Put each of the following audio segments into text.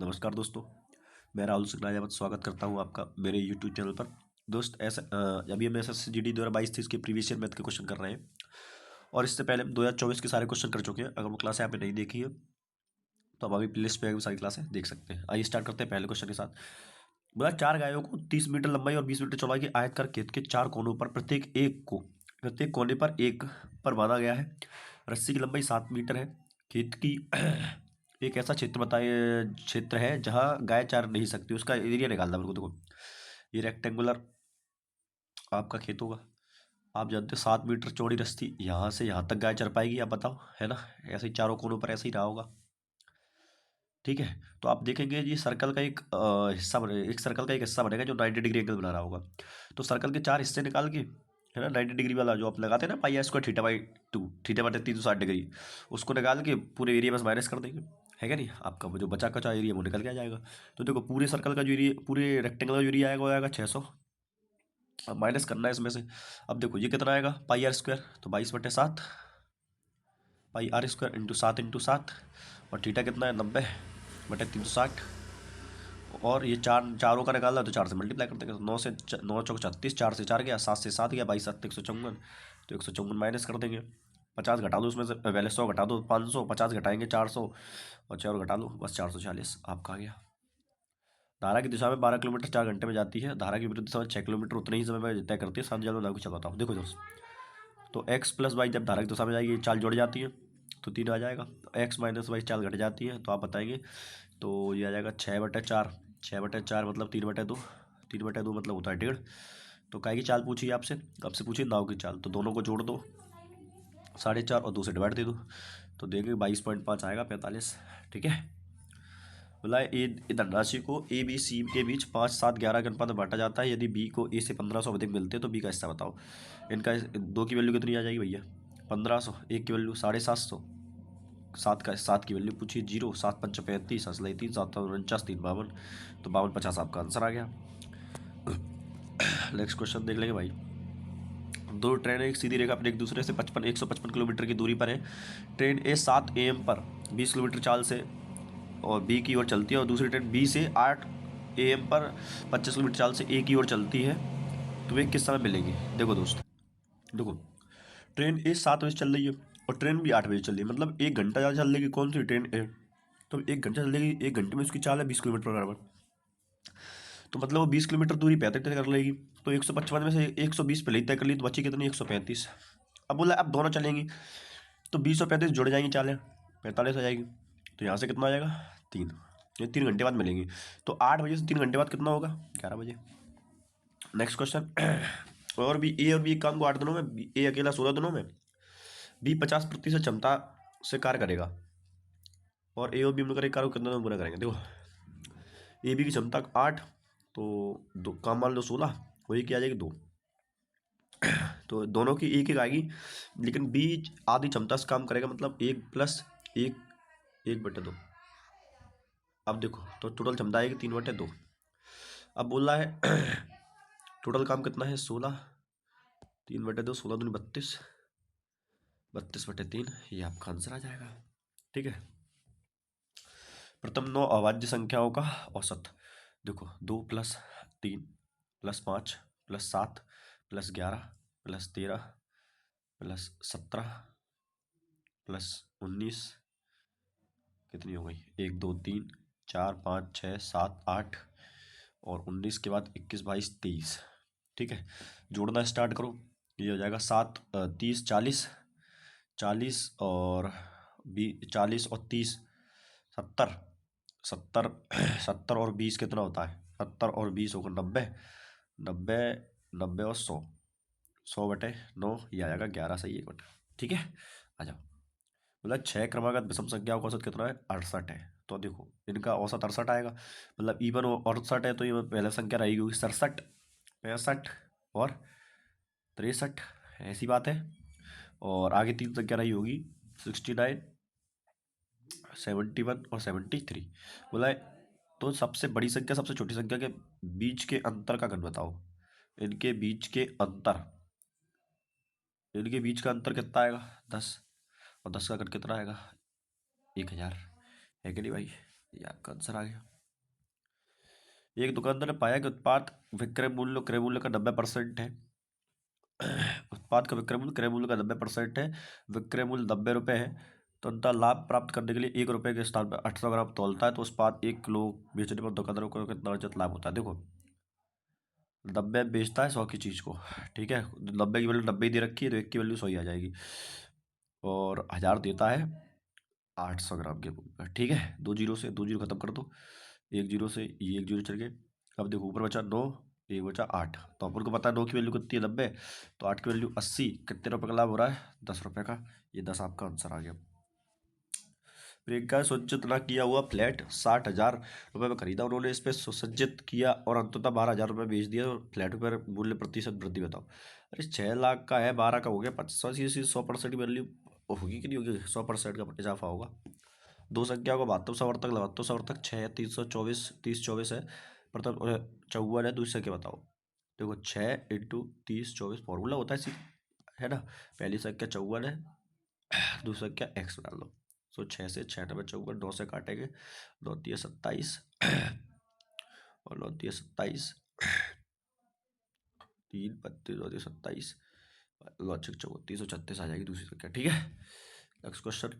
नमस्कार दोस्तों, मैं राहुल सिंह स्वागत करता हूं आपका मेरे यूट्यूब चैनल पर। दोस्त ऐसा अभी हम SSCGD 2022-23 के प्रीवियस ईयर मैथ के क्वेश्चन कर रहे हैं और इससे पहले हम 2024 के सारे क्वेश्चन कर चुके हैं। अगर वो क्लासें आपने नहीं देखी है तो आप अभी प्लेलिस्ट पे सारी क्लासें देख सकते हैं। आइए स्टार्ट करते हैं पहले क्वेश्चन के साथ। बोला 4 गायों को 30 मीटर लंबाई और 20 मीटर चौड़ाई के आयतकार खेत के 4 कोनों पर प्रत्येक कोने पर एक पर बांधा गया है। रस्सी की लंबाई 7 मीटर है। खेत की एक ऐसा क्षेत्र है जहां गाय चर नहीं सकती, उसका एरिया निकालना मेरे को। देखो, ये रेक्टेंगुलर आपका खेत होगा। आप जानते हो 7 मीटर चौड़ी रस्सी, यहाँ से यहाँ तक गाय चर पाएगी, आप बताओ, है ना। ऐसे ही चारों कोनों पर ऐसे ही रहा होगा। ठीक है, तो आप देखेंगे ये सर्कल का एक हिस्सा बने, एक सर्कल का एक हिस्सा बनेगा जो 90 डिग्री एंगल बना रहा होगा। तो सर्कल के 4 हिस्से निकाल के, है ना, 90 डिग्री वाला जो आप लगाते हैं ना, पाई स्क्वायर थीटा/2, थीटा बटे 360 डिग्री, उसको निकाल के पूरे एरिया में माइनस कर देंगे, है क्या नहीं। आपका वो जो बचा कचा एरिया वो निकल के आ जाएगा। तो देखो, पूरे सर्कल का जो एरिया, पूरे रेक्टेंगल का जो एरिया आएगा वो आएगा 600। अब माइनस करना है इसमें से। अब देखो ये कितना आएगा, πr², तो 22/7 πr² इंटू 7 और थीटा कितना है, 90/360। और ये चारों का निकालना है तो 4 से मल्टीप्लाई कर देंगे, तो 9 से 9 × 4 = 36, 4 से 4 गया, 7 से 7 गया, 22 × 7 = 154। तो 154 माइनस कर देंगे। 50 घटा दो उसमें से, पहले 100 घटा दो, 500, 50 घटाएंगे 400 और 4 घटा लो, बस 440 आपका आ गया। धारा की दिशा में 12 किलोमीटर 4 घंटे में जाती है। धारा की विरुद्ध दिशा में 6 किलोमीटर उतने ही समय में तय करती है। शांत जाओ ना कुछ बताओ। देखो दोस्त, तो x + y जब धारा की दिशा में जाएगी, चाल जुड़ जाती है तो 3 आ जाएगा। x - y चाल घट जाती है तो आप बताएंगे, तो ये आ जाएगा 6/4। 6/4 मतलब 3/2, 3/2 मतलब होता है 1.5। तो काय की चाल पूछी आपसे, आपसे पूछी नाव की चाल, तो दोनों को जोड़ दो, 4.5 और 2 से डिवाइड दे दो, तो देंगे 22.5 आएगा, 45। ठीक है, बोला ए धनराशि को ABC के बीच 5, 7, 11 के अनुपात में बांटा जाता है। यदि B को A से 1500 अधिक मिलते हैं तो B का हिस्सा बताओ। इनका 2 की वैल्यू कितनी आ जाएगी भैया, 1500, 1 की वैल्यू 750, 7 की वैल्यू पूछी 0, 7 × 5 = 35, असलाई 3, 7 × 49, 3 52, तो 52/50 आपका आंसर आ गया। नेक्स्ट क्वेश्चन देख लेंगे भाई। दो ट्रेनें एक सीधी रेखा पर एक दूसरे से 155 किलोमीटर की दूरी पर है। ट्रेन A 7 AM पर 20 किलोमीटर चाल से और B की ओर चलती है, और दूसरी ट्रेन B से 8 AM पर 25 किलोमीटर चाल से A की ओर चलती है, तो वे किस समय मिलेंगी। देखो दोस्त, देखो, ट्रेन A 7 बजे चल रही है और ट्रेन B 8 बजे चल रही है, मतलब 1 घंटा ज़्यादा चल रही, कौन सी ट्रेन A, तो 1 घंटा चल रही, 1 घंटे में उसकी चाल है 20 किलोमीटर बराबर, तो मतलब वो 20 किलोमीटर दूरी 35 तय कर लेगी। तो 155 में से 120 पहले ही तय कर ली, तो बची कितनी, 135। अब बोला अब दोनों चलेंगी तो 20 और 35 जुड़ जाएंगी, चालें 45 आ जाएगी। तो यहाँ से कितना आ जाएगा, 3, ये 3 घंटे बाद मिलेंगी। तो 8 बजे से 3 घंटे बाद कितना होगा, 11 बजे। Next question. और भी A और B काम को 8 दिनों में, A अकेला 16 दिनों में, B 50% क्षमता से कार्य करेगा, और A और B मिलकर एक कार्य को कितने दिनों में पूरा करेंगे। देखो, ए बी की क्षमता 8, तो दो काम मान लो 16, वही क्या आ जाएगी 2, तो दोनों की एक एक आएगी, लेकिन बी आधी क्षमता से काम करेगा, मतलब 1 + 1, 1/2। अब देखो, तो टोटल क्षमता आएगी 3/2। अब बोल रहा है टोटल काम कितना है, 16, 3/2, 16 दूनी 32, 32/3, ये आपका आंसर आ जाएगा। ठीक है, प्रथम 9 अभाज्य संख्याओं का औसत। देखो, 2 + 3 + 5 + 7 + 11 + 13 + 17 + 19 कितनी हो गई, 1, 2, 3, 4, 5, 6, 7, 8 और 19 के बाद 21, 22, 23। ठीक है, जोड़ना स्टार्ट करो, ये हो जाएगा 7, 30, 40, 40 और 40 और 30, 70, 70, 70 और 20 कितना होता है, 70 और 20 होगा 90, 90, 90 और 100, 100/9, ये आ जाएगा 11, सही 1 बटा। ठीक है, आ जाओ। मतलब 6 क्रमागत विषम संख्याओं का औसत कितना है, 68 है। तो देखो, इनका औसत 68 आएगा, मतलब इवन 68 है, तो ये पहले संख्या रहेगी होगी 67, 65 और 63, ऐसी बात है। और आगे 3 संख्या रही होगी 69, 71 और 73। बोला है, तो सबसे बड़ी संख्या सबसे छोटी संख्या के बीच के अंतर का घन बताओ। इनके बीच के अंतर, इनके बीच का अंतर कितना आएगा, 10, और 10 का घन कितना आएगा, 1000, है कि नहीं भाई। ये आपका आंसर आ गया। एक दुकानदार ने पाया कि उत्पाद विक्रय मूल्य क्रय मूल्य का 90% है। उत्पाद का विक्रय मूल्य क्रय मूल्य का 90% है, विक्रय मूल्य 90 रुपये है, तो अंततः लाभ प्राप्त करने के लिए 1 रुपये के स्थान पर 800 ग्राम तौलता है, तो उत्पाद 1 किलो बेचने पर दुकानदारों को कितना बचत लाभ होता है। देखो 90 में बेचता है 100 की चीज़ को, ठीक है, 90 की वैल्यू 90 दे रखी है, तो 1 की वैल्यू 100 ही आ जाएगी, और 1000 देता है 800 ग्राम के रूप में, ठीक है। 2 जीरो से 2 जीरो खत्म कर दो, 1 जीरो से ये 1 जीरो चल गए। अब देखो ऊपर बचा 9, एक बचा 8, तो अपन को पता है 9 की वैल्यू कितनी है 90, तो 8 की वैल्यू 80, कितने रुपए का लाभ हो रहा है 10 रुपये का। ये 10 आपका आंसर आ गया। प्रियंका सुसज्जित ना किया हुआ फ्लैट 60,000 रुपये में खरीदा, उन्होंने इस पर सुसज्जित किया और अंततः 12,000 रुपये बेच दिया, और फ्लैट पर मूल्य प्रतिशत वृद्धि बताओ। अरे 6 लाख का है, 12 का हो गया 50, 100% की वैल्यू होगी कि नहीं होगी, 100% का इजाफा होगा। दो संख्या को 72 सवर्तक, 72 सवर्तक 6 324 30 24 है, प्रथम 54 है, दूसरी संख्या बताओ। देखो 6 इंटू 30 24 फॉर्मूला होता है इसी, है ना। पहली संख्या 54 है, दूसरी संख्या एक्स डाल लो। सो 6 से 6 नंबर 54, 9 से काटेंगे, 9 दिए 27 और 9 दिए 27, 3 32 9 दिए 27, लॉजिक 3436 आ जाएगी दूसरी संख्या, ठीक है। Next question.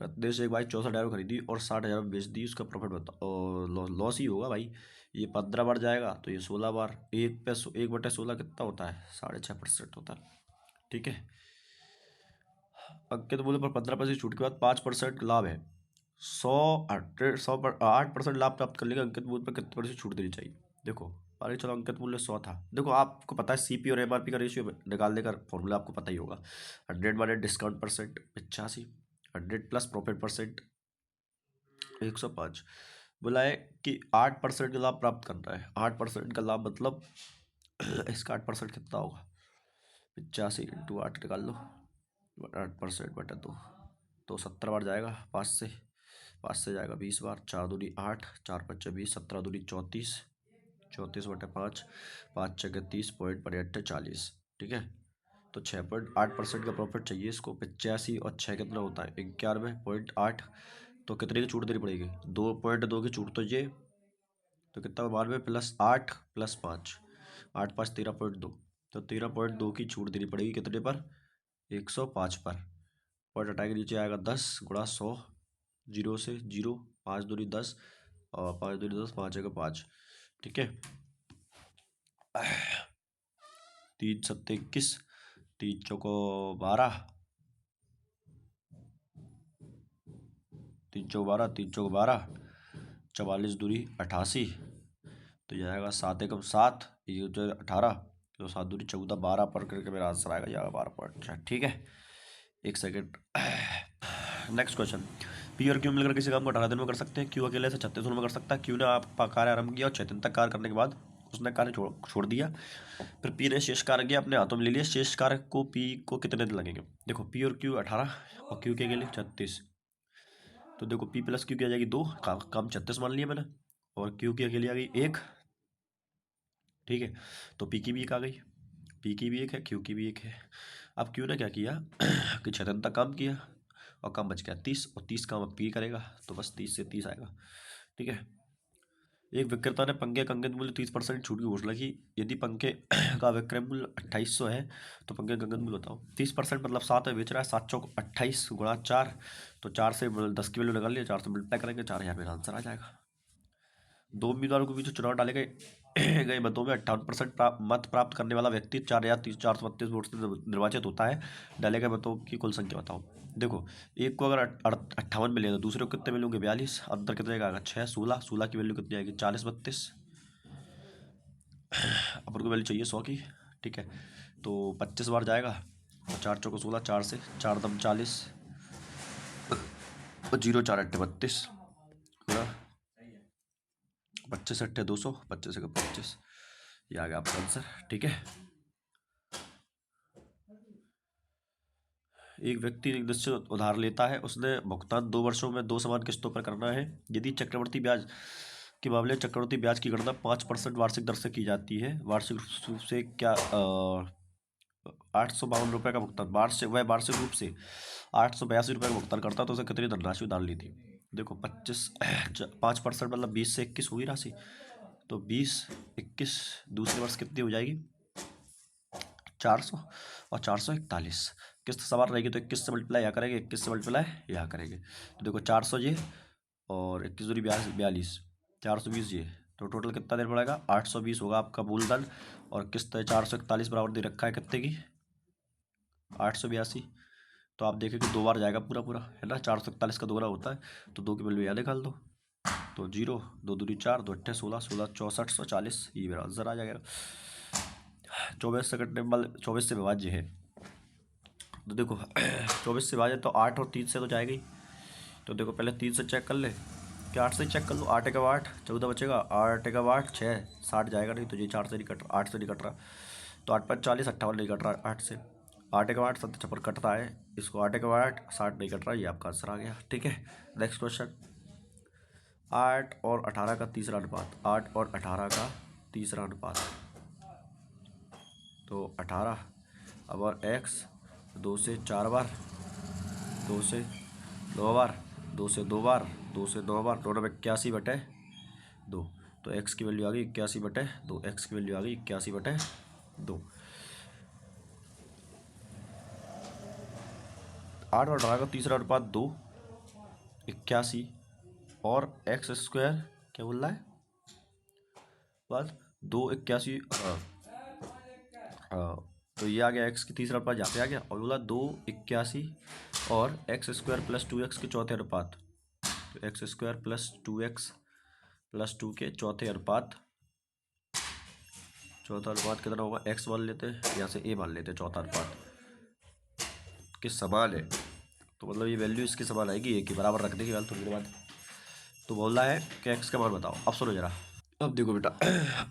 रत्नेश एक बाइक 64,000 खरीदी और 60,000 में बेच दी, उसका प्रॉफिट बताओ। और लॉस ही होगा भाई, ये 15 बार जाएगा तो ये 16 बार, 1/16 कितना होता है 6.5% होता है, ठीक है। अंकित मूल्य पर 15% छूट के बाद 5% लाभ है, 8% लाभ प्राप्त करने के अंकित मूल्य पर कितने % छूट देनी चाहिए। देखो अरे चलो अंकित मूल्य 100 था, देखो आपको पता है सीपी और एमआरपी का रेशियो निकालने का फॉर्मूला आपको पता ही होगा। 100 minus discount percent 85, 100 plus profit percent 105। बोला है कि 8% का लाभ प्राप्त करना है, 8% का लाभ मतलब इसका 8% कितना होगा, 85 इंटू 8 निकाल लो, 8% बटा 2, तो 70 बार जाएगा, 5 से जाएगा 20 बार, 4 दूनी 8, 4 5 20, 17 दूनी 34, 34 बटे 5, 5 जगह 30, पॉइंट पर 8 40, ठीक है। तो 6.8% का प्रॉफिट चाहिए इसको, 85 और 6 कितना होता है 91.8, तो कितने की छूट देनी पड़ेगी, 2.2 की छूट, तो ये तो कितना 92 प्लस 8 प्लस 5, 8 5 13.2, तो 13.2 की छूट देनी पड़ेगी कितने पर 105 पर। पॉइंट हटा के नीचे आएगा 10 गुणा 100, 0 से 0, 5 दूनी 10 और 5 दूनी 10, 5 जगह 5, ठीक है। 3 7 21, 3 चौको 12, 3 चौक 12, 3 चौक 12, 44 दूरी 88, तो यह आएगा 7 एकम 7, ये जो 18, तो 7 दूरी 14, 12 पर करके मेरा आंसर आएगा, यह 12.6, ठीक है। एक सेकेंड। Next question. पी और क्यू मिलकर किसी काम को 18 दिन में कर सकते हैं, क्यू अकेले से 36 दिनों में कर सकता है। क्यू ने आप कार्य आरंभ किया और 6 दिन तक कार्य करने के बाद उसने कार्य छोड़ दिया, फिर पी ने शेष कार्य किया अपने हाथों में ले लिया, शेष कार्य को पी को कितने दिन लगेंगे। देखो पी और क्यू 18 और क्यू के लिए 36, तो देखो पी प्लस क्यू की आ जाएगी 2, काम 36 मान लिया मैंने, और क्यू की अकेली आ गई 1, ठीक है। तो पी की भी 1 आ गई, पी की भी 1 है, क्यू की भी 1 है। अब क्यू ने क्या किया कि 6 दिन तक काम किया और काम बच गया 30, और 30 काम अब पी करेगा, तो बस 30 से 30 आएगा, ठीक है। एक विक्रेता ने पंखे का अंकित मूल्य 30% छूट की घोषणा की, यदि पंखे का विक्रय मूल्य 2800 है तो पंखे का अंकित मूल्य बताओ। 30% मतलब 7 में बेच रहा है, 7 चौक 28 गुणा 4, तो 4 से 10 की वैल्यू निकाल लिया, 4 से मल्टीप्लाई करेंगे, 4000 मेरा आंसर आ जाएगा। दो उम्मीदवारों के बीच चुनाव डाले गए गए मतों में 58% मत प्राप्त करने वाला व्यक्ति 4,432 वोट से निर्वाचित होता है, डाले गए मतों की कुल संख्या बताओ। देखो एक को अगर 58 मिले तो दूसरे को कितने मिलेंगे 42, अंतर कितने का आएगा 6, 16, 16 की वैल्यू कितनी आएगी 40 32, अपन को वैल्यू चाहिए 100 की, ठीक है। तो 25 बार जाएगा, और 4 चौको 16, 4 से 4 दम 40, और 0 4 8 32, 25 अट्ठे 200, 25 का 25, ये आ गया आपका आंसर, ठीक है। एक व्यक्ति एक निश्चित उधार लेता है, उसने भुगतान 2 वर्षों में 2 समान किस्तों पर करना है। यदि चक्रवर्ती ब्याज के मामले चक्रवर्ती ब्याज की गणना 5% वार्षिक दर से की जाती है, वार्षिक रूप से क्या 852 रुपये का भुगतान वार्षिक रूप से 882 रुपये का भुगतान करता, तो उसे कितनी धनराशि उधार ली थी। देखो 5% मतलब 20 से 21 हुई राशि, तो 20 21 दूसरे वर्ष कितनी हो जाएगी 400, और 441 किस्त सवार रहेगी तो 21 से मल्टीप्लाई यहाँ करेंगे, 21 से मल्टीप्लाई यहाँ करेंगे, तो देखो 400 ये और 21 दूरी 42, 420 ये, तो टोटल कितना देर पड़ेगा 820 होगा आपका मूलधन, और किस्त 441 बराबर दे रखा है कितने की 882। तो आप देखें कि 2 बार जाएगा पूरा पूरा, है ना, 441 का दोगुना होता है, तो 2 की वैल्यू यहाँ निकाल दो, तो 0 2 दूरी 4 2 अट्ठे 16 16 64 140, ये मेरा आंसर आ जाएगा। 24 से कटने वाले 24 से विभाज्य है, तो देखो 24 से विभाज्य तो 8 और 3 से तो जाएगा ही, तो देखो पहले 3 से चेक कर ले, क्या 8 से चेक कर लो, 8 का 8 14 बचेगा, 8 का 8 6 60 जाएगा नहीं, तो ये 4 से नहीं कट रहा, 8 से नहीं कट रहा, तो 8 5 40 58 नहीं कट रहा 8 से, 8 का 8 7 56 कट रहा है, इसको 8 का 8 60 नहीं कट रहा, ये आपका आंसर आ गया। ठीक है, नेक्स्ट क्वेश्चन, 8 और 18 का तीसरा अनुपात, 8 और 18 का तीसरा अनुपात, तो 18 अब और x 2 से 4 बार, 2 से 2 बार, 2 से 2 बार, 2 से 2 बार, टोटल 81/2, तो x की वैल्यू आ गई 81/2, x की वैल्यू आ गई 81/2। 8 और 18 का तीसरा अनुपात 2 81 और एक्स स्क्वायर क्या बोल रहा है बस 2 81, तो ये आ गया एक्स की तीसरा अनुपात यहाँ पे आ गया, और बोला 2 81 और एक्स स्क्वायर प्लस 2x के चौथे अनुपात, तो x square plus 2x plus 2 के चौथे अनुपात, चौथा अनुपात कितना होगा, x मान लेते हैं, यहाँ से a मान लेते हैं, चौथा अनुपात के समान है, तो मतलब ये वैल्यू इसके समान आएगी, a के बराबर रख देगी थोड़ी देर बाद। तो बोला है कि x का मान बताओ, अब सुनो जरा, अब देखो बेटा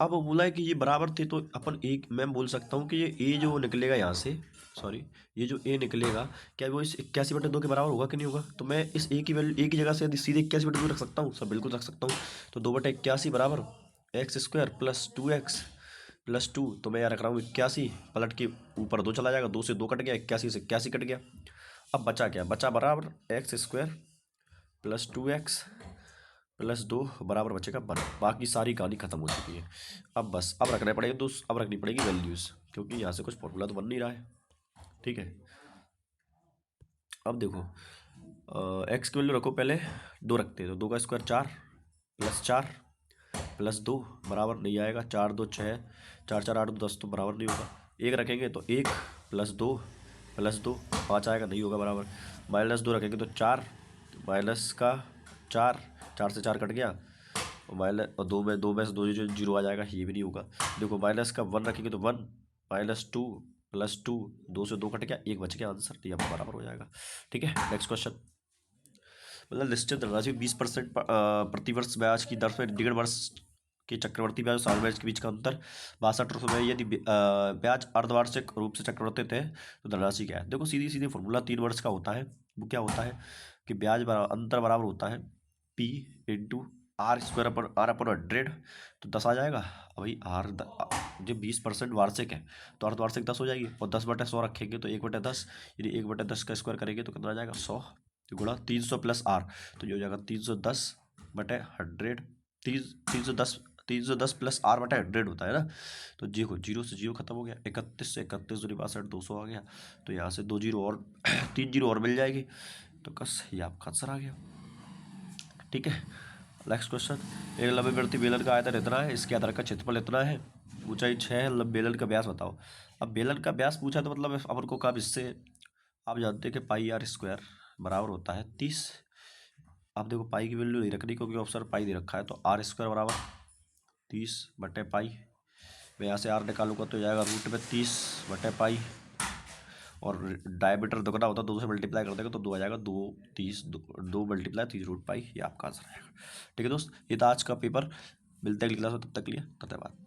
अब बोला है कि ये बराबर थे, तो अपन एक मैं बोल सकता हूँ कि ये a जो निकलेगा यहाँ से, सॉरी ये जो a निकलेगा क्या वो इस 81/2 के बराबर होगा कि नहीं होगा, तो मैं इस a की वैल्यू a की जगह से सीधे 81/2 रख सकता हूँ, सब बिल्कुल रख सकता हूँ, तो 2/81 बराबर x square plus 2x plus 2, तो मैं यहाँ रख रहा हूँ 81, पलट के ऊपर 2 चला जाएगा, 2 से 2 कट गया, 81 से 81 कट गया, अब बचा क्या, बचा बराबर x square plus 2x plus 2 बराबर बचेगा 1, बाकी सारी कहानी खत्म हो चुकी है। अब बस अब रखने पड़ेगा दोस्त, अब रखनी पड़ेगी वैल्यूज़, क्योंकि यहाँ से कुछ फॉर्मूला तो बन नहीं रहा है। ठीक है, अब देखो एक्स की वैल्यू रखो, पहले 2 रखते हैं, तो 2 का स्क्वायर 4 प्लस 4 प्लस 2 बराबर नहीं आएगा, 4 2 6 4 4 8 2 10, तो बराबर नहीं होगा, 1 रखेंगे तो 1 प्लस 2 प्लस 2 5 आएगा, नहीं होगा बराबर, माइनस 2 रखेंगे तो 4 माइनस का 4 4 से 4 कट गया, और माइनस और 2 में से 2 जो 0 आ जाएगा, ये भी नहीं होगा। देखो माइनस का 1 रखेंगे तो 1 माइनस 2 प्लस 2, 2 से 2 कट गया, 1 बच गया, आंसर तो यहाँ बराबर हो जाएगा। ठीक है, नेक्स्ट क्वेश्चन, मतलब निश्चित धनराशि 20% प्रतिवर्ष ब्याज की दर से डेढ़ वर्ष के चक्रवर्ती ब्याज और साल ब्याज के बीच का अंतर 62 रुपये, यदि ब्याज अर्धवार्षिक रूप से चक्रवर्ती थे तो धनराशि क्या है। देखो सीधी सीधी फॉर्मूला 3 वर्ष का होता है, वो क्या होता है कि ब्याज अंतर बराबर होता है P इंटू आर स्क्वायर अपन आर अपन 100, तो 10 आ जाएगा, भाई आर जब 20% वार्षिक है तो अर्धवार्षिक 10 हो जाएगी, और 10/100 रखेंगे तो 1/10, यदि 1/10 का स्क्वायर करेंगे तो कितना आ जाएगा 100, गुणा 300 प्लस आर, तो ये हो जाएगा 310/100, 310 प्लस r/100 होता है ना, तो देखो 0 से 0 खत्म हो गया, 31 से 31 दूरी 62 200 आ गया, तो यहाँ से 2 जीरो और 3 जीरो और मिल जाएगी, तो बस ये आपका आंसर आ गया। ठीक है, नेक्स्ट क्वेश्चन, एक लंबी बेलन का आयतन इतना है, इसके आधार का क्षेत्रफल इतना है, ऊंचाई 6 है, बेलन का व्यास बताओ। अब बेलन का व्यास पूछा तो मतलब अपन को कब, इससे आप जानते हैं कि पाई आर स्क्वायर बराबर होता है 30, आप देखो पाई की वैल्यू नहीं रखनी क्योंकि ऑप्शन पाई दे रखा है, तो आर स्क्वायर बराबर 30/पाई, मैं यहाँ से आर निकालूंगा तो जाएगा √30/पाई, और डायमीटर दोगुना होता है, 2 से मल्टीप्लाई कर देगा तो 2 आ जाएगा, 2 30 2 मल्टीप्लाई 30√पाई, ये आपका आंसर आएगा। ठीक है दोस्त, ये था आज का पेपर, मिलते हैं अगली क्लास में, तब तक के लिए धन्यवाद।